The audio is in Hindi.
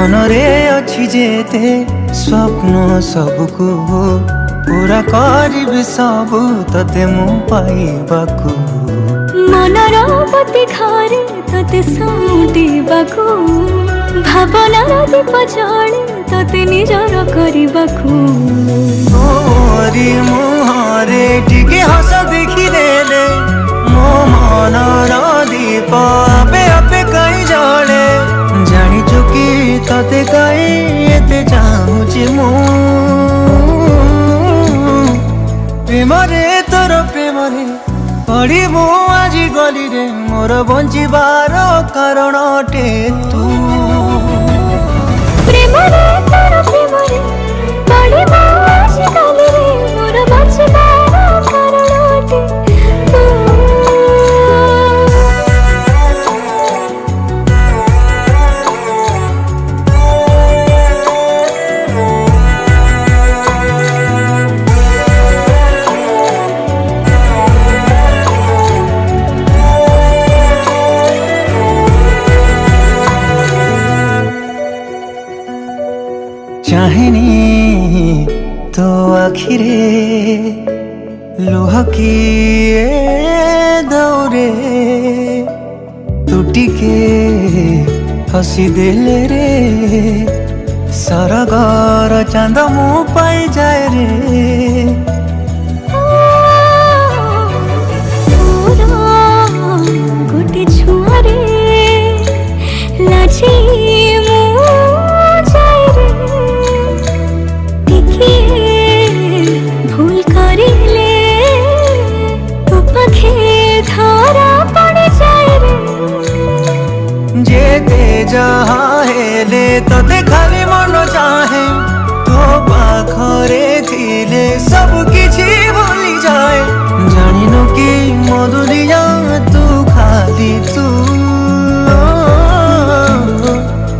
मनरे अच्छी जेते स्वप्न सबको पूरा करिबि सबु तते मु पाइबाकु मनर पति घरे तते साउटिबाकु भावनार दीप जळे तते निजर करिबाकु मोरी मुहरे टिके हस देखिदेले मो मनर दीप आपे आपे कहीं जळे जानिछु कि तते कहीं एते चाहुछि मु प्रेमरे तोर प्रेमरे पड़ी मु आज गली रे मोर बंचिबार कारण अटे तू प्रेमरे तोर प्रेमरे पड़ी मु आज गली रे मोर बंचिबार कारण अटे तू चाहेनी तो आखिरे लुह किए दौरे टूटिके हसी देले रे सरगर चांद मु पाई जाए रे गोटे छुआरे लाजी भूल करिले तो पखे धारा पड़ जाए रे जेते जहाँ हेले तते खाली मन चाहे तो पाखरे थिले सब किछि